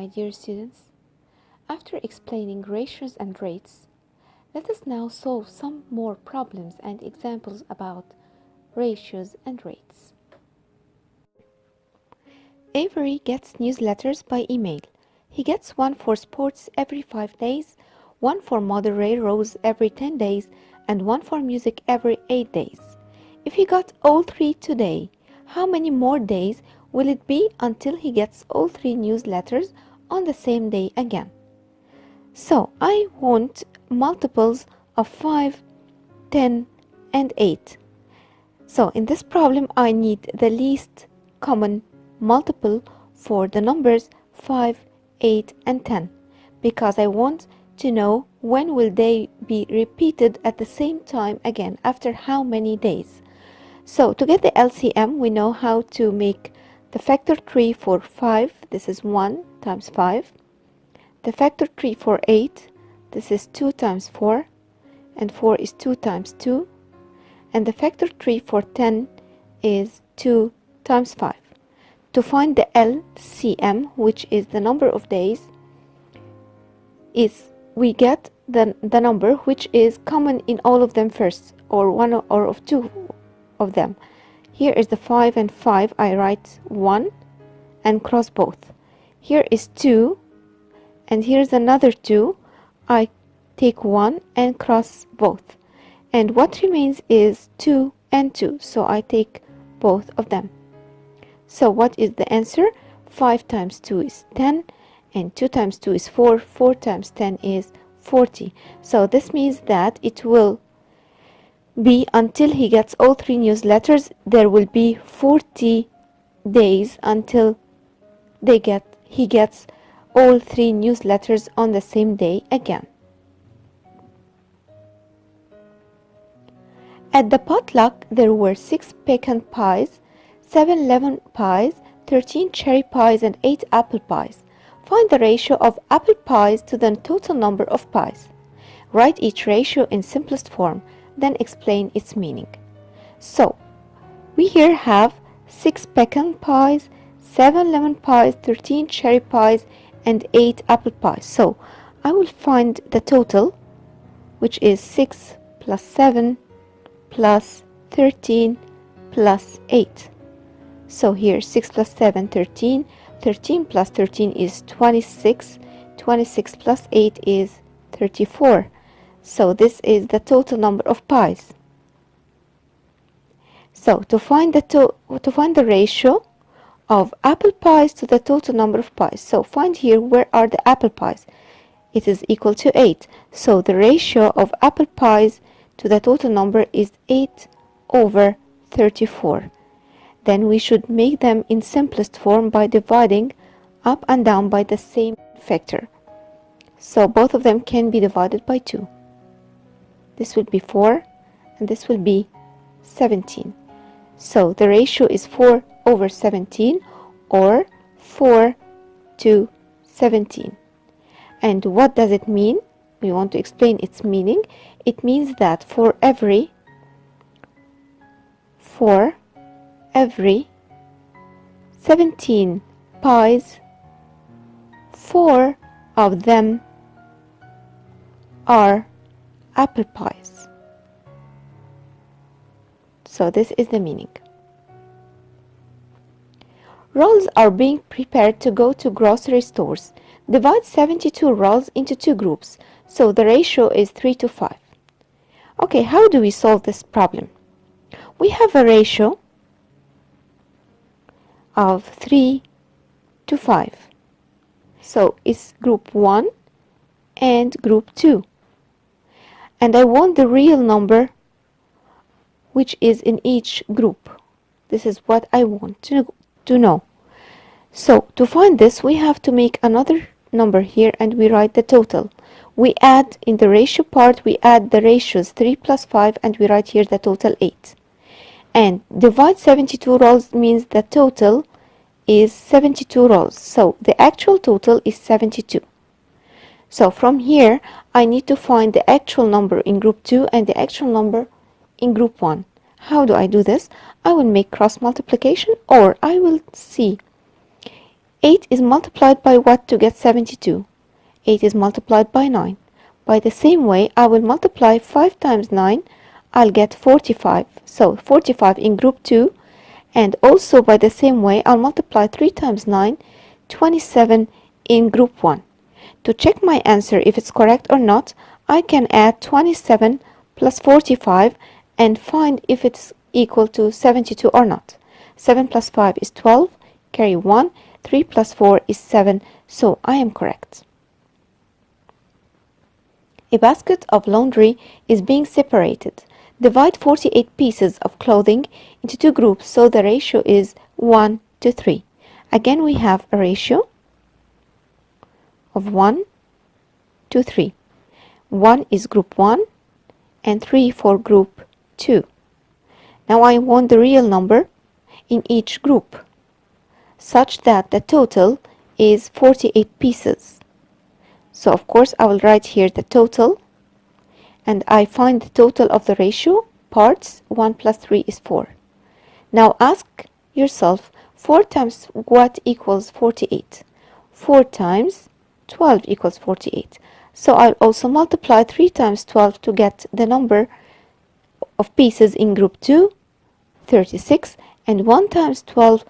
my dear students. After explaining ratios and rates, let us now solve some more problems and examples about ratios and rates. Avery gets newsletters by email. He gets one for sports every 5 days, one for Mother Ray Rose every 10 days, and one for music every 8 days. If he got all three today, how many more days will it be until he gets all three newsletters on the same day again? So I want multiples of 5, 10, and 8. So in this problem, I need the least common multiple for the numbers 5, 8, and 10 because I want to know when will they be repeated at the same time again, after how many days. So to get the LCM, we know how to make the factor tree for 5. This is 1 times 5. The factor tree for 8. This is 2 times 4. And 4 is 2 times 2. And the factor tree for 10 is 2 times 5. To find the LCM, which is the number of days, is we get the number which is common in all of them first, or one or of two of them. Here is the 5 and 5. I write 1 and cross both. Here is 2 and here's another 2. I take 1 and cross both. And what remains is 2 and 2. So I take both of them. So what is the answer? 5 times 2 is 10 and 2 times 2 is 4. 4 times 10 is 40. So this means that it will be until he gets all three newsletters, there will be 40 days until he gets all three newsletters on the same day again. At the potluck, there were 6 pecan pies, 7 lemon pies, 13 cherry pies, and 8 apple pies. Find the ratio of apple pies to the total number of pies. Write each ratio in simplest form, then explain its meaning. So, we here have 6 pecan pies, 7 lemon pies, 13 cherry pies, and 8 apple pies. So, I will find the total, which is 6 plus 7 plus 13 plus 8. So here 6 plus 7, 13. 13 plus 13 is 26. 26 plus 8 is 34. So this is the total number of pies. So to find the ratio of apple pies to the total number of pies. So find here where are the apple pies. It is equal to 8. So the ratio of apple pies to the total number is 8 over 34. Then we should make them in simplest form by dividing up and down by the same factor. So both of them can be divided by 2. This will be 4 and this will be 17. So the ratio is 4 over 17 or 4 to 17. And what does it mean? We want to explain its meaning. It means that for every 17 pies, 4 of them are apple pies. So this is the meaning. Rolls are being prepared to go to grocery stores. Divide 72 rolls into 2 groups. So the ratio is 3 to 5. Okay, how do we solve this problem? We have a ratio of 3 to 5. So it's group 1 and group 2. And I want the real number which is in each group. This is what I want to know. So to find this, we have to make another number here and we write the total. We add in the ratio part, we add the ratios 3 plus 5 and we write here the total 8. And divide 72 rolls means the total is 72 rolls. So the actual total is 72. So from here, I need to find the actual number in group 2 and the actual number in group 1. How do I do this? I will make cross multiplication, or I will see 8 is multiplied by what to get 72? 8 is multiplied by 9. By the same way, I will multiply 5 times 9. I'll get 45. So 45 in group 2. And also by the same way, I'll multiply 3 times 9, 27 in group 1. To check my answer if it's correct or not, I can add 27 plus 45 and find if it's equal to 72 or not. 7 plus 5 is 12, carry 1, 3 plus 4 is 7, so I am correct. A basket of laundry is being separated. Divide 48 pieces of clothing into two groups so the ratio is 1 to 3. Again, we have a ratio of 1 to 3. 1 is group 1 and 3 for group 2. Now I want the real number in each group such that the total is 48 pieces. So of course I will write here the total, and I find the total of the ratio parts. 1 plus 3 is 4. Now ask yourself, 4 times what equals 48? 4 times 12 equals 48. So I'll also multiply 3 times 12 to get the number of pieces in group 2, 36, and 1 times 12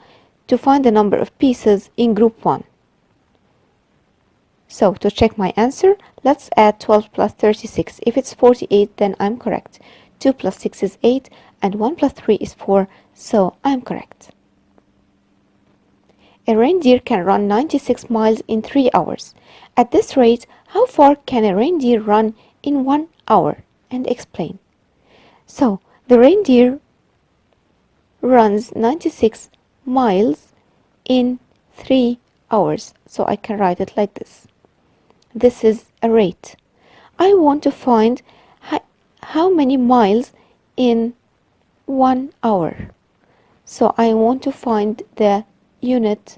to find the number of pieces in group 1. So to check my answer, let's add 12 plus 36. If it's 48, then I'm correct. 2 plus 6 is 8, and 1 plus 3 is 4, so I'm correct. A reindeer can run 96 miles in 3 hours. At this rate, how far can a reindeer run in 1 hour? And explain. So, the reindeer runs 96 miles in 3 hours. So I can write it like this. This is a rate. I want to find how many miles in 1 hour. So I want to find the unit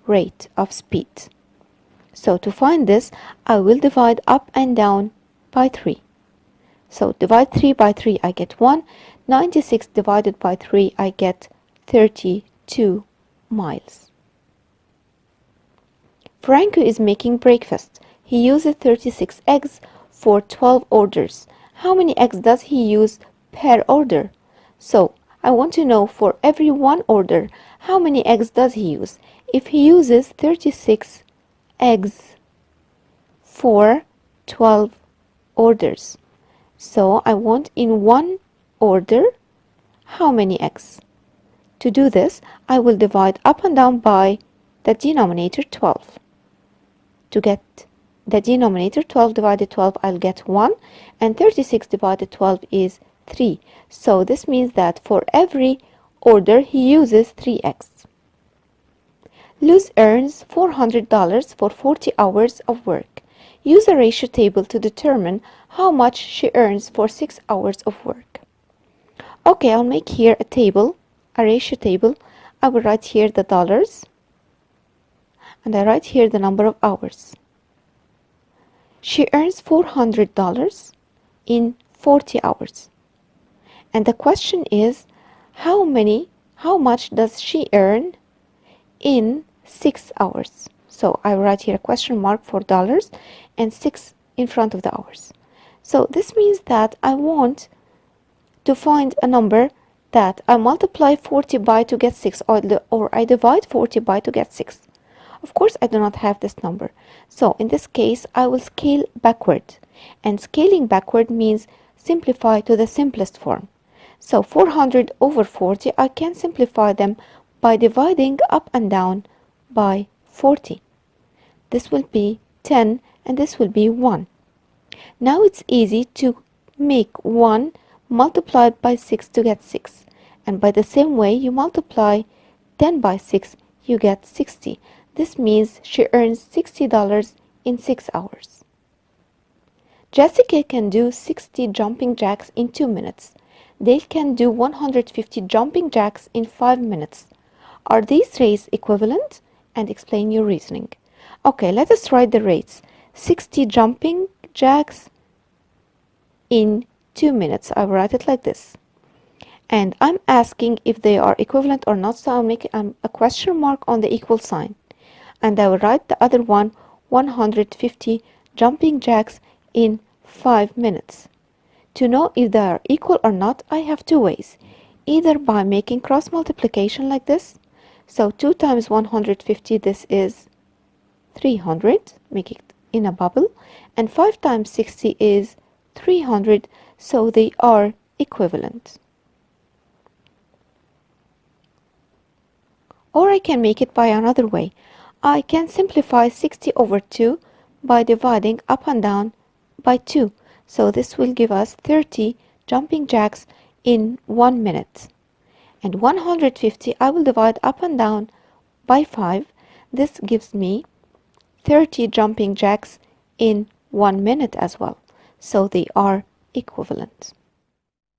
rate of speed. So to find this, I will divide up and down by 3. So divide 3 by 3, I get 1. 96 divided by 3, I get 32 miles. Franco is making breakfast. He uses 36 eggs for 12 orders. How many eggs does he use per order? So, I want to know for every one order, how many eggs does he use? If he uses 36 eggs for 12 orders. So, I want in one order, how many eggs? To do this, I will divide up and down by the denominator 12. To get the denominator 12 divided 12, I'll get 1, and 36 divided 12 is 3. So this means that for every order he uses 3 eggs. Luz earns $400 for 40 hours of work. Use a ratio table to determine how much she earns for 6 hours of work. Okay, I'll make here a table, a ratio table. I will write here the dollars, and I write here the number of hours. She earns $400 in 40 hours. And the question is, how much does she earn in 6 hours? So I write here a question mark for dollars and 6 in front of the hours. So this means that I want to find a number that I multiply 40 by to get 6, or I divide 40 by to get 6. Of course, I do not have this number. So in this case, I will scale backward. And scaling backward means simplify to the simplest form. So 400 over 40, I can simplify them by dividing up and down by 40. This will be 10 and this will be 1. Now it's easy to make 1 multiplied by 6 to get 6. And by the same way, you multiply 10 by 6, you get 60. This means she earns $60 in 6 hours. Jessica can do 60 jumping jacks in 2 minutes. Dale can do 150 jumping jacks in 5 minutes. Are these rates equivalent? And explain your reasoning. Okay, let us write the rates. 60 jumping jacks in 2 minutes. I will write it like this. And I'm asking if they are equivalent or not, so I'll make a question mark on the equal sign. and I will write the other one 150 jumping jacks in 5 minutes. To know if they are equal or not, I have two ways. Either by making cross multiplication like this. So 2 times 150, this is 300, make it in a bubble. And 5 times 60 is 300, so they are equivalent. Or I can make it by another way. I can simplify 60 over 2 by dividing up and down by 2. So this will give us 30 jumping jacks in 1 minute. And 150 I will divide up and down by 5. This gives me 30 jumping jacks in 1 minute as well. So they are equivalent.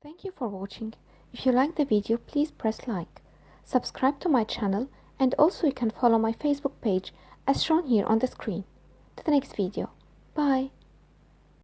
Thank you for watching. If you like the video, please press like. Subscribe to my channel, and also you can follow my Facebook page as shown here on the screen. To the next video. Bye.